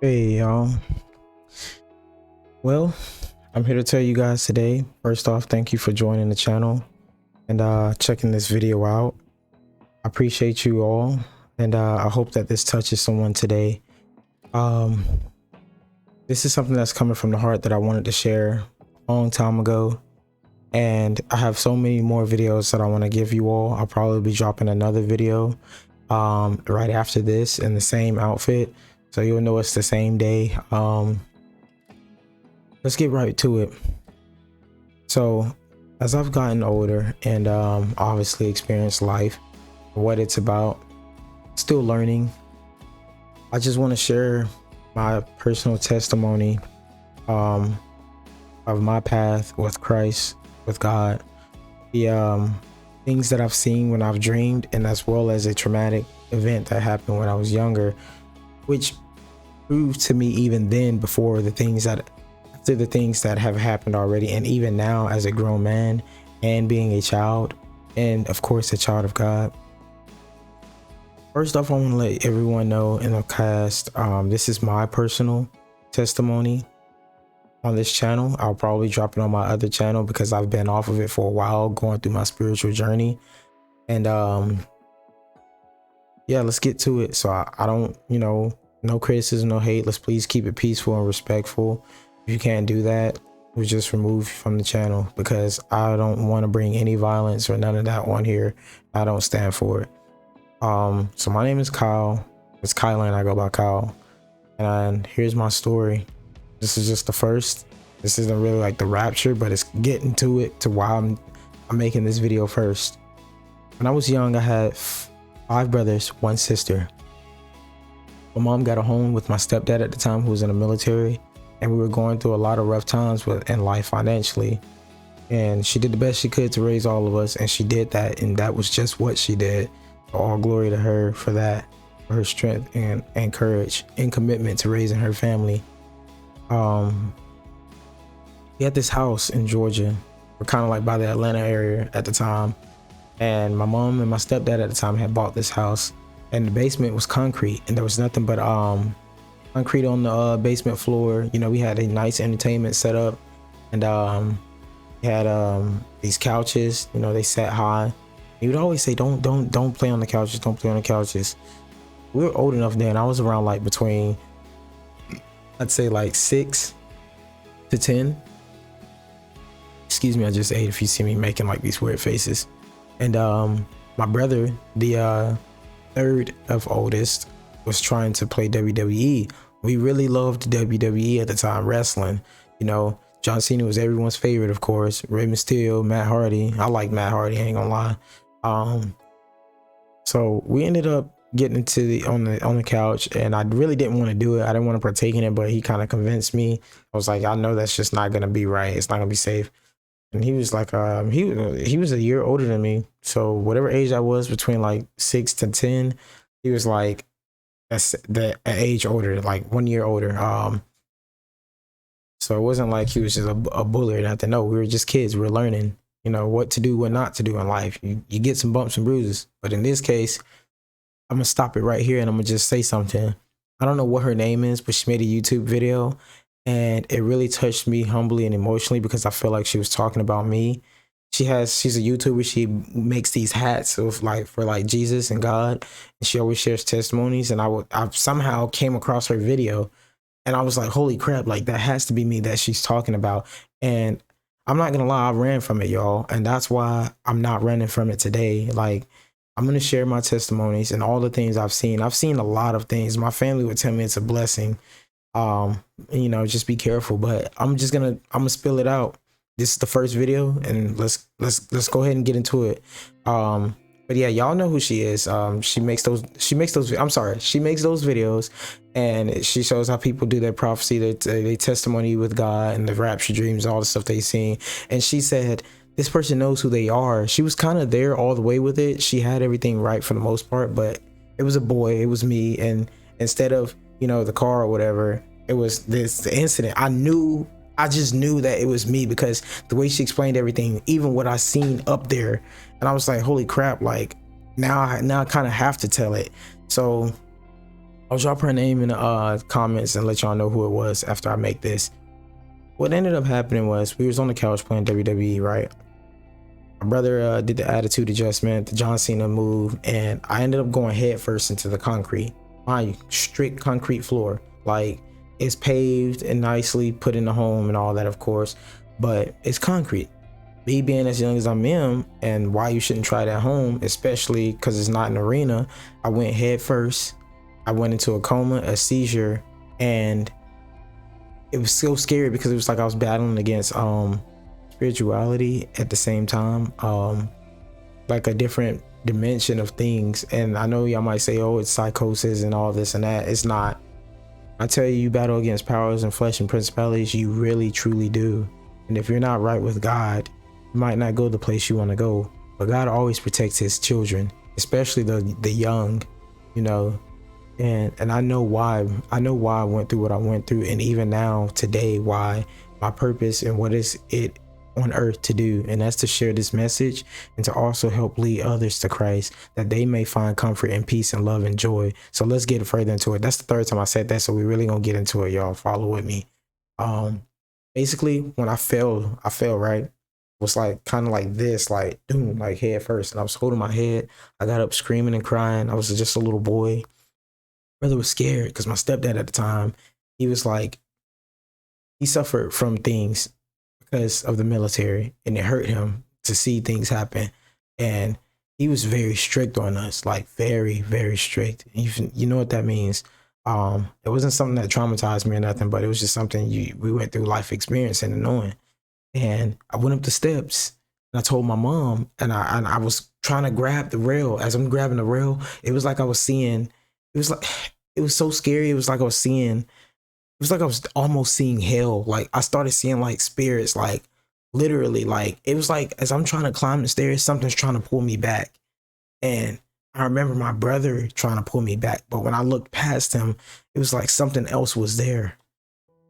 Hey y'all. Well, I'm here to tell you guys today. First off, thank you for joining the channel and checking this video out. I appreciate you all, and I hope that this touches someone today. Um, this is something that's coming from the heart that I wanted to share a long time ago, and I have so many more videos that I want to give you all. I'll probably be dropping another video right after this in the same outfit, so you'll know it's the same day. Let's get right to it. So as I've gotten older and obviously experienced life, what it's about, still learning, I just want to share my personal testimony of my path with Christ, with God, the things that I've seen when I've dreamed, and as well as a traumatic event that happened when I was younger, which proved to me even then, before the things that have happened already, and even now as a grown man and being a child, and of course a child of God. First off, I want to let everyone know in the cast, this is my personal testimony on this channel. I'll probably drop it on my other channel because I've been off of it for a while, going through my spiritual journey. And yeah, let's get to it. So I don't, no criticism, no hate. Let's please keep it peaceful and respectful. If you can't do that, we just remove you from the channel, because I don't want to bring any violence or none of that on here. I don't stand for it. So my name is Kyle. It's Kylan. I go by Kyle. And here's my story. This is just the first. This isn't really like the rapture, but it's getting to it, to why I'm making this video first. When I was young, I had 5 brothers, 1 sister. My mom got a home with my stepdad at the time, who was in the military, and we were going through a lot of rough times in life financially. And she did the best she could to raise all of us, and she did that, and that was just what she did. All glory to her for that, for her strength and courage and commitment to raising her family. We had this house in Georgia. We're kind of like by the Atlanta area at the time, and my mom and my stepdad at the time had bought this house, and the basement was concrete, and there was nothing but concrete on the basement floor. You know, we had a nice entertainment set up, and we had these couches. You know, they sat high. He would always say, don't play on the couches, don't play on the couches. We were old enough then. I was around like between, I'd say like 6 to 10. Excuse me, I just ate if you see me making like these weird faces. And my brother, the third of oldest, was trying to play WWE. We really loved WWE at the time, wrestling. You know, John Cena was everyone's favorite, of course. Rey Mysterio, Matt Hardy. I like Matt Hardy, I ain't gonna lie. So we ended up getting into on the couch, and I really didn't want to do it. I didn't want to partake in it, but he kind of convinced me. I was like, I know that's just not gonna be right. It's not gonna be safe. And he was like, he was a year older than me. So whatever age I was, between like 6 to 10, he was like, that's the age older, like 1 year older. So it wasn't like he was just a bully or nothing. No, we were just kids. We were learning, you know, what to do, what not to do in life. You get some bumps and bruises. But in this case, I'm going to stop it right here, and I'm going to just say something. I don't know what her name is, but she made a YouTube video, and it really touched me humbly and emotionally, because I feel like she was talking about me. She's a YouTuber. She makes these hats of like for like Jesus and God, and she always shares testimonies. And I somehow came across her video, and I was like, holy crap, like that has to be me that she's talking about. And I'm not gonna lie, I ran from it, y'all, and that's why I'm not running from it today. Like, I'm gonna share my testimonies and all the things I've seen. I've seen a lot of things. My family would tell me it's a blessing. You know, just be careful. But I'm gonna spill it out. This is the first video, and let's go ahead and get into it. But yeah, y'all know who she is. She makes those videos, and she shows how people do their prophecy, their testimony with God, and the rapture dreams, all the stuff they seen. And she said this person knows who they are. She was kind of there all the way with it. She had everything right for the most part, but it was a boy, it was me, and instead of, you know, the car or whatever, it was the incident. I just knew that it was me, because the way she explained everything, even what I seen up there, and I was like, holy crap, like now I kind of have to tell it. So I'll drop her name in the comments and let y'all know who it was after I make this. What ended up happening was we was on the couch playing WWE, right? My brother did the attitude adjustment, the John Cena move, and I ended up going head first into the concrete. My strict concrete floor, like it's paved and nicely put in the home and all that, of course, but it's concrete. Me being as young as I am, and why you shouldn't try it at home, especially because it's not an arena, I went head first. I went into a coma, a seizure, and it was so scary because it was like I was battling against spirituality at the same time, like a different dimension of things. And I know y'all might say, oh, it's psychosis and all this and that. It's not. I tell you, you battle against powers and flesh and principalities, you really truly do. And if you're not right with God, you might not go the place you want to go, but God always protects his children, especially the young, you know. And I know why I went through what I went through, and even now today, why my purpose and what is it on earth to do, and that's to share this message and to also help lead others to Christ, that they may find comfort and peace and love and joy. So let's get further into it. That's the third time I said that, so we really gonna get into it, y'all. Follow with me. Basically, when I fell right. It was like kind of like this, like doom, like head first, and I was holding my head. I got up screaming and crying. I was just a little boy. Brother was scared because my stepdad at the time, he was like, he suffered from things because of the military, and it hurt him to see things happen. And he was very strict on us, like very, very strict. You know what that means. It wasn't something that traumatized me or nothing, but it was just something we went through life experiencing and knowing. And I went up the steps and I told my mom, and I was trying to grab the rail. As I'm grabbing the rail, it was like I was seeing, it was so scary. It was like I was almost seeing hell. Like I started seeing like spirits, like literally, like it was like as I'm trying to climb the stairs, something's trying to pull me back. And I remember my brother trying to pull me back, but when I looked past him, it was like something else was there.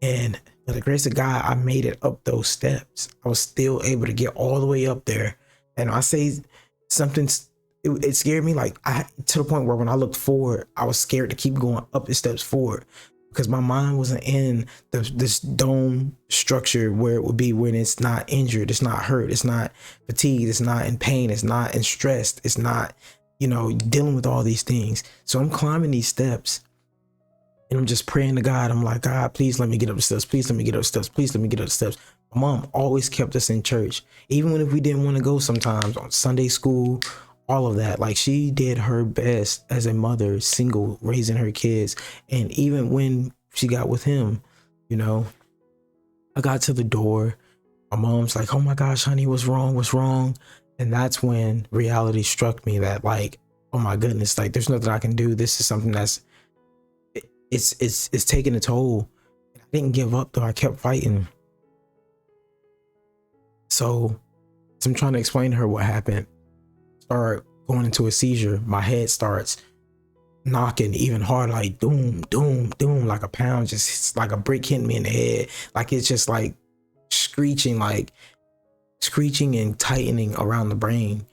And by the grace of God, I made it up those steps. I was still able to get all the way up there. And I say something's, it scared me, like to the point where when I looked forward, I was scared to keep going up the steps forward because my mind wasn't in this dome structure where it would be when it's not injured, it's not hurt, it's not fatigued, it's not in pain, it's not in stress, it's not, you know, dealing with all these things. So I'm climbing these steps and I'm just praying to God. I'm like, God, please let me get up the steps. Please let me get up the steps. Please let me get up the steps. My mom always kept us in church, even when if we didn't want to go sometimes on Sunday school, all of that. Like she did her best as a mother, single, raising her kids. And even when she got with him, you know, I got to the door. My mom's like, oh my gosh, honey, what's wrong? What's wrong? And that's when reality struck me that like, oh my goodness, like there's nothing I can do. This is something that's, it's taking a toll. I didn't give up though. I kept fighting. So as I'm trying to explain to her what happened, start going into a seizure. My head starts knocking even harder, like doom, doom, doom, like a pound, just like a brick hitting me in the head. Like it's just like screeching and tightening around the brain.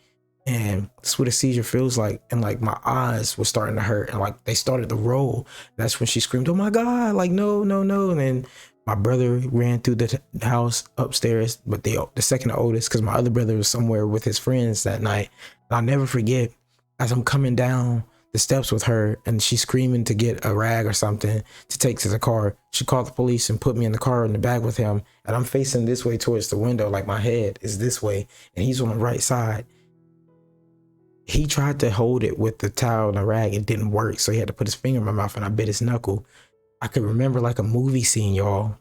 And that's what a seizure feels like. And like my eyes were starting to hurt and like they started to roll. That's when she screamed, oh my God, like no, no, no. And then my brother ran through the house upstairs, but the second oldest, because my other brother was somewhere with his friends that night. And I'll never forget, as I'm coming down the steps with her and she's screaming to get a rag or something to take to the car. She called the police and put me in the car in the back with him. And I'm facing this way towards the window, like my head is this way and he's on the right side. He tried to hold it with the towel and the rag. It didn't work. So he had to put his finger in my mouth and I bit his knuckle. I could remember like a movie scene, y'all.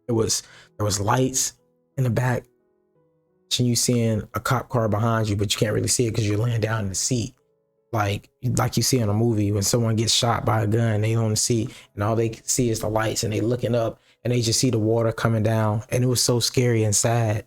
There was lights in the back. And you seeing a cop car behind you, but you can't really see it because you're laying down in the seat. Like you see in a movie when someone gets shot by a gun, they on the seat and all they see is the lights and they looking up and they just see the water coming down. And it was so scary and sad.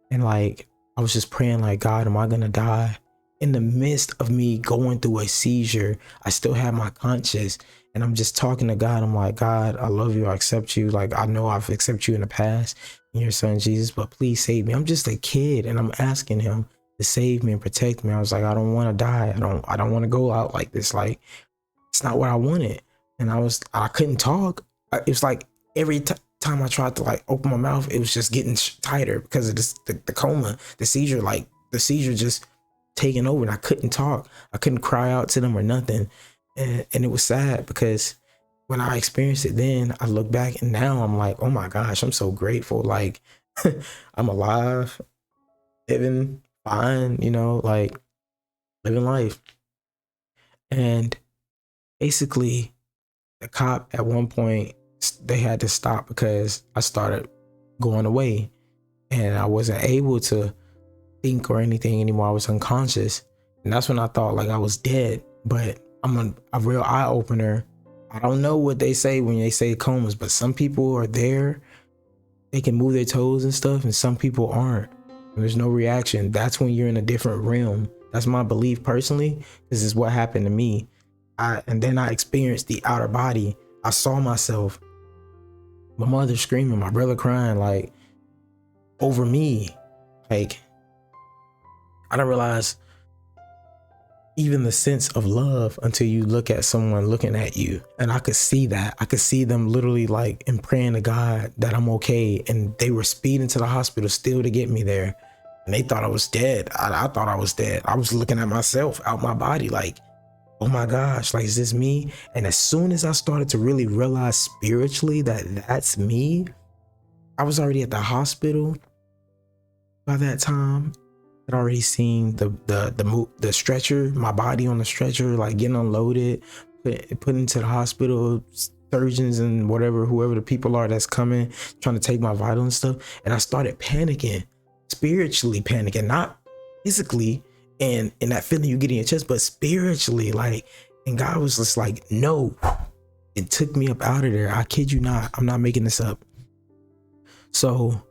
And like, I was just praying like, God, am I gonna die? In the midst of me going through a seizure, I still have my conscience and I'm just talking to God. I'm like, God, I love you. I accept you. Like, I know I've accepted you in the past in your son, Jesus, but please save me. I'm just a kid and I'm asking him to save me and protect me. I was like, I don't want to die. I don't want to go out like this. Like, it's not what I wanted. And I couldn't talk. It was like every time I tried to like open my mouth, it was just getting tighter because of this, the coma, the seizure, like the seizure just taking over, and I couldn't talk. I couldn't cry out to them or nothing. And it was sad because when I experienced it then, I look back and now I'm like, oh my gosh, I'm so grateful. Like I'm alive, living fine, you know, like living life. And basically the cop at one point, they had to stop because I started going away and I wasn't able to think or anything anymore. I was unconscious. And that's when I thought like I was dead. But I'm a real eye opener. I don't know what they say when they say comas, but some people are there. They can move their toes and stuff, and some people aren't. And there's no reaction. That's when you're in a different realm. That's my belief personally. This is what happened to me. And then I experienced the outer body. I saw myself, my mother screaming, my brother crying, like over me. Like I don't realize even the sense of love until you look at someone looking at you. And I could see that. I could see them literally like and praying to God that I'm okay. And they were speeding to the hospital still to get me there. And they thought I was dead. I thought I was dead. I was looking at myself out my body like, oh my gosh, like, is this me? And as soon as I started to really realize spiritually that that's me, I was already at the hospital by that time. I'd already seen the stretcher, my body on the stretcher, like getting unloaded, put into the hospital, surgeons and whoever the people are that's coming, trying to take my vital and stuff. And I started panicking, spiritually panicking, not physically, and that feeling you get in your chest, but spiritually, like, and God was just like, no, it took me up out of there. I kid you not. I'm not making this up. So,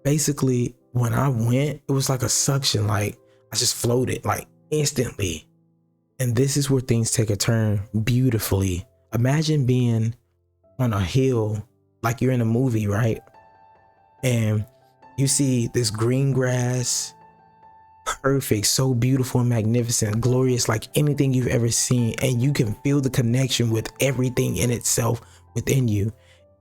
basically, when I went, it was like a suction, like I just floated like instantly. And this is where things take a turn beautifully. Imagine being on a hill, like you're in a movie, right? And you see this green grass, perfect, so beautiful and magnificent, glorious, like anything you've ever seen. And you can feel the connection with everything in itself within you.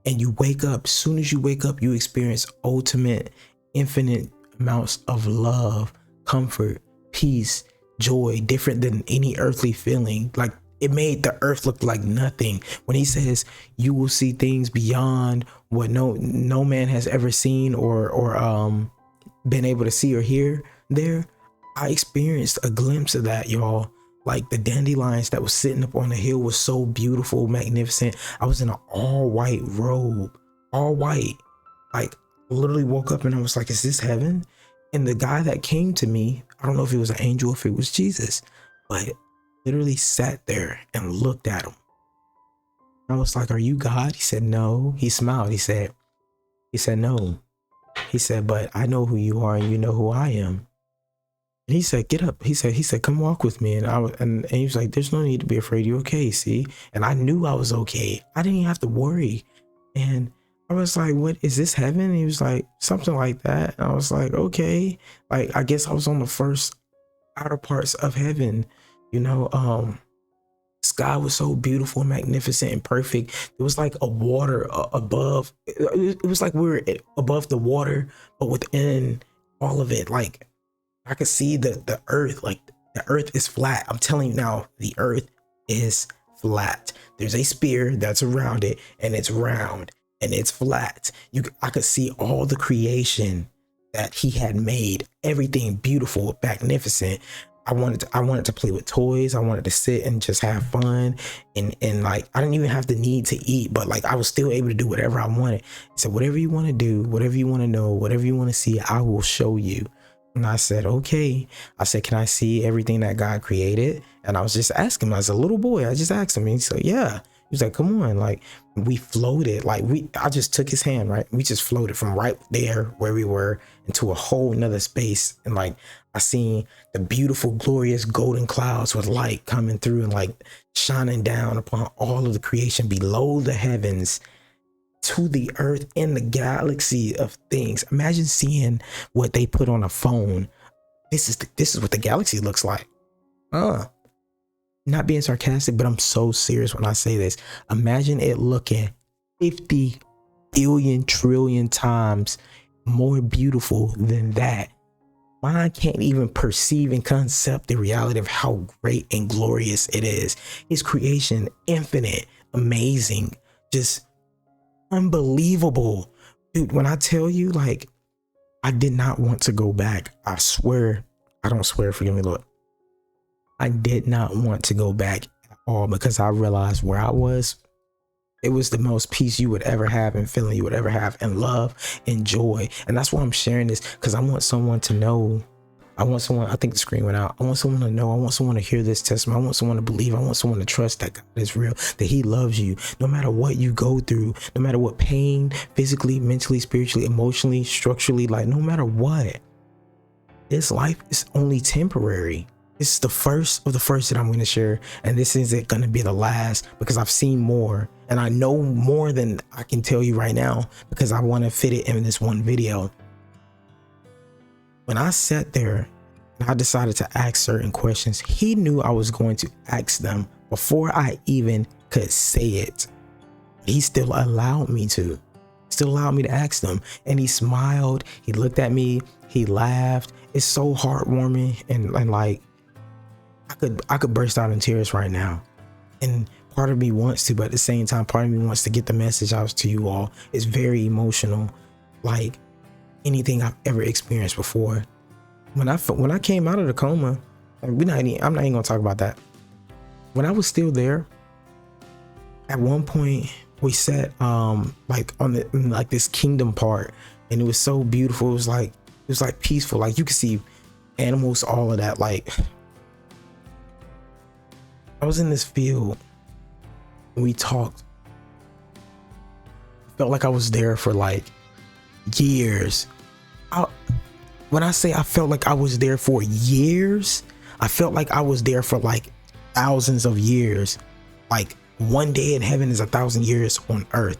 And you wake up, as soon as you wake up, you experience ultimate, infinite amounts of love, comfort, peace, joy, different than any earthly feeling. Like it made the earth look like nothing. When he says you will see things beyond what no man has ever seen or been able to see or hear there, I experienced a glimpse of that, y'all. Like the dandelions that was sitting up on the hill was so beautiful, magnificent. I was in an all white robe, all white. Like literally woke up and I was like, is this heaven? And the guy that came to me, I don't know if it was an angel or if it was Jesus, but literally sat there and looked at him. I was like, are you God? He said, no. He smiled. He said, no. He said, but I know who you are and you know who I am. And he said, get up. He said, come walk with me. And he was like, there's no need to be afraid. You're okay. See? And I knew I was okay. I didn't even have to worry. And I was like, what is this heaven? And he was like, something like that. And I was like, okay. Like, I guess I was on the first outer parts of heaven, you know. Sky was so beautiful, magnificent, and perfect. It was like a water above. It was like we were above the water, but within all of it, like I could see the earth. Like the earth is flat. I'm telling you now, the earth is flat. There's a sphere that's around it, and it's round. And it's flat. I could see all the creation that he had made, everything beautiful, magnificent. I wanted to play with toys. I wanted to sit and just have fun. And like, I didn't even have the need to eat, but like, I was still able to do whatever I wanted. So whatever you want to do, whatever you want to know, whatever you want to see, I will show you. And I said, okay. I said, can I see everything that God created? And I was just asking him as a little boy. I just asked him, and he said, yeah. He was like, come on. Like we floated, like I just took his hand, right? We just floated from right there where we were into a whole nother space. And like, I seen the beautiful, glorious golden clouds with light coming through and like shining down upon all of the creation below the heavens to the earth in the galaxy of things. Imagine seeing what they put on a phone. This is what the galaxy looks like. not being sarcastic, but I'm so serious when I say this. Imagine it looking 50 billion trillion times more beautiful than that. Mind can't even perceive and concept the reality of how great and glorious it is. His creation, infinite, amazing, just unbelievable. Dude, when I tell you, like, I did not want to go back. I swear, I don't swear, forgive me, Lord. I did not want to go back at all because I realized where I was. It was the most peace you would ever have and feeling you would ever have, and love and joy. And that's why I'm sharing this, because I want someone to know. I want someone, I think the screen went out. I want someone to know. I want someone to hear this testimony. I want someone to believe. I want someone to trust that God is real, that he loves you no matter what you go through, no matter what pain, physically, mentally, spiritually, emotionally, structurally, like no matter what. This life is only temporary. This is the first of the first that I'm going to share. And this isn't going to be the last, because I've seen more and I know more than I can tell you right now, because I want to fit it in this one video. When I sat there and I decided to ask certain questions, he knew I was going to ask them before I even could say it. He still allowed me to. Still allowed me to ask them. And he smiled. He looked at me. He laughed. It's so heartwarming, and like I could burst out in tears right now. And part of me wants to, but at the same time, part of me wants to get the message out to you all. It's very emotional, like anything I've ever experienced before. When I came out of the coma, I'm not even gonna talk about that. When I was still there, at one point we sat like on the like this kingdom part, and it was so beautiful. It was like peaceful. Like you could see animals, all of that. Like I was in this field and we talked. I felt like I was there for like years. When I say I felt like I was there for years, I felt like I was there for like thousands of years. Like one day in heaven is 1,000 years on earth.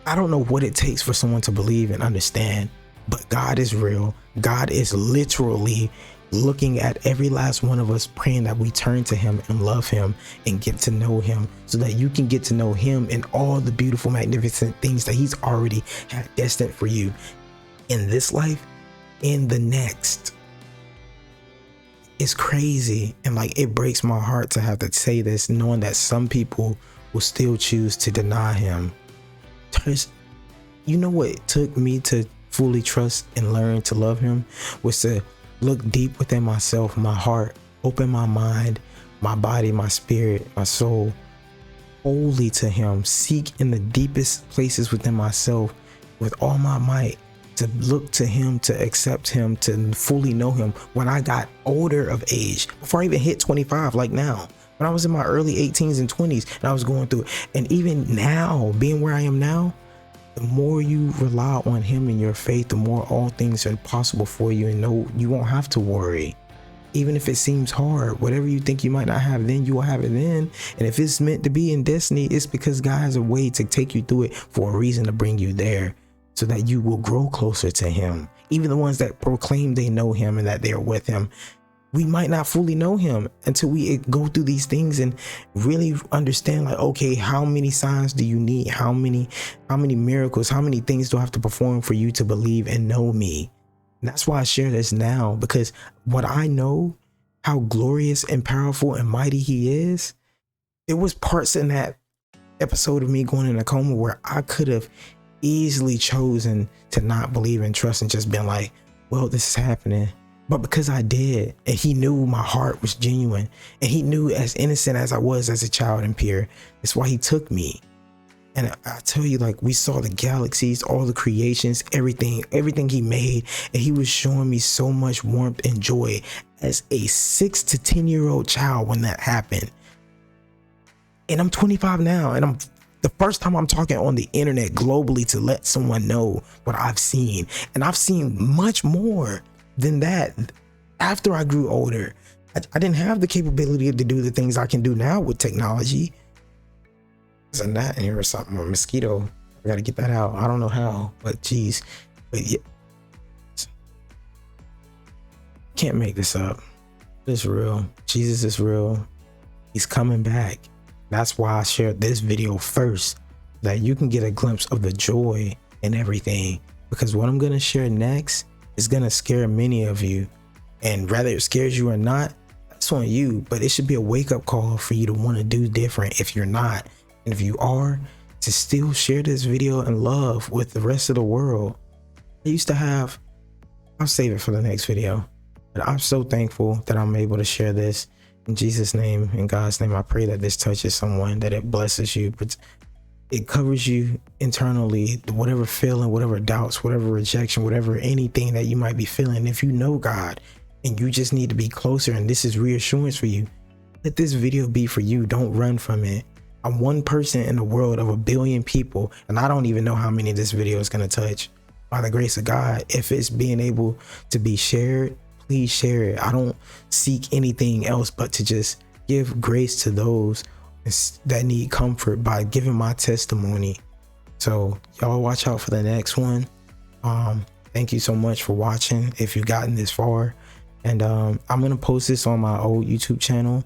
I don't know what it takes for someone to believe and understand, but God is real. God is literally looking at every last one of us, praying that we turn to him and love him and get to know him, so that you can get to know him and all the beautiful, magnificent things that he's already had destined for you in this life, in the next. It's crazy, and like it breaks my heart to have to say this, knowing that some people will still choose to deny him. You know what it took me to fully trust and learn to love him was to look deep within myself, my heart, open my mind, my body, my spirit, my soul, wholly to him, seek in the deepest places within myself with all my might, to look to him, to accept him, to fully know him when I got older of age, before I even hit 25, like now. When I was in my early 18s and 20s and I was going through it. And even now, being where I am now, the more you rely on him and your faith, the more all things are possible for you, and no, you won't have to worry. Even if it seems hard, whatever you think you might not have then, you will have it then. And if it's meant to be in destiny, it's because God has a way to take you through it for a reason, to bring you there, so that you will grow closer to him. Even the ones that proclaim they know him and that they're with him, we might not fully know him until we go through these things and really understand, like, okay, how many signs do you need? How many miracles, how many things do I have to perform for you to believe and know me? And that's why I share this now, because what I know, how glorious and powerful and mighty he is, there was parts in that episode of me going in a coma where I could have easily chosen to not believe and trust and just been like, well, this is happening. But because I did, and he knew my heart was genuine, and he knew, as innocent as I was as a child and pure, that's why he took me. And I tell you, like, we saw the galaxies, all the creations, everything he made, and he was showing me so much warmth and joy as a 6 to 10-year-old child when that happened. And I'm 25 now, and I'm the first time I'm talking on the internet globally to let someone know what I've seen. And I've seen much more than that after I grew older. I didn't have the capability to do the things I can do now with technology. There's a gnat in here or something, or a mosquito. I gotta get that out. I don't know how, but geez. But yeah, can't make this up. It's real. Jesus is real. He's coming back. That's why I shared this video first, that you can get a glimpse of the joy and everything. Because what I'm going to share next is going to scare many of you. And whether it scares you or not, that's on you. But it should be a wake-up call for you to want to do different if you're not. And if you are, to still share this video in love with the rest of the world. I'll save it for the next video. But I'm so thankful that I'm able to share this. In Jesus' name, in God's name, I pray that this touches someone, that it blesses you, but it covers you internally, whatever feeling, whatever doubts, whatever rejection, whatever anything that you might be feeling. If you know God and you just need to be closer, and this is reassurance for you, let this video be for you. Don't run from it. I'm one person in the world of 1 billion people, and I don't even know how many this video is going to touch. By the grace of God, if it's being able to be shared, please share it. I don't seek anything else but to just give grace to those that need comfort by giving my testimony. So y'all watch out for the next one. Thank you so much for watching if you've gotten this far. And I'm gonna post this on my old YouTube channel.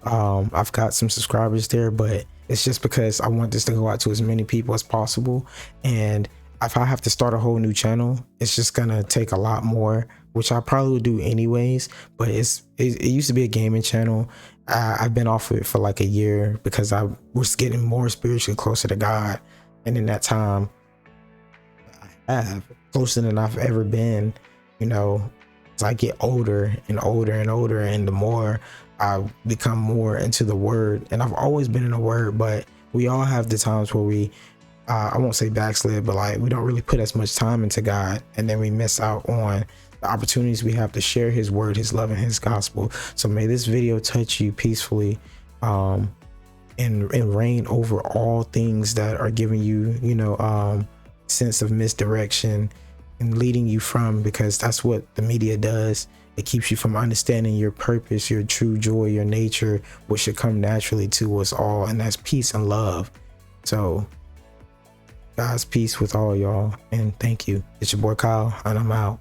I've got some subscribers there, but it's just because I want this to go out to as many people as possible. And if I have to start a whole new channel, it's just gonna take a lot more, which I probably would do anyways. But it used to be a gaming channel. I've been off of it for like a year because I was getting more spiritually closer to God. And in that time, I have closer than I've ever been, you know, as I get older and older and older, and the more I become more into the word. And I've always been in the word, but we all have the times where we I won't say backslid, but like we don't really put as much time into God, and then we miss out on the opportunities we have to share his word, his love, and his gospel. So may this video touch you peacefully, and reign over all things that are giving you, you know, sense of misdirection and leading you from, because that's what the media does. It keeps you from understanding your purpose, your true joy, your nature, what should come naturally to us all, and that's peace and love. So God's peace with all y'all, and thank you. It's your boy Kyle, and I'm out.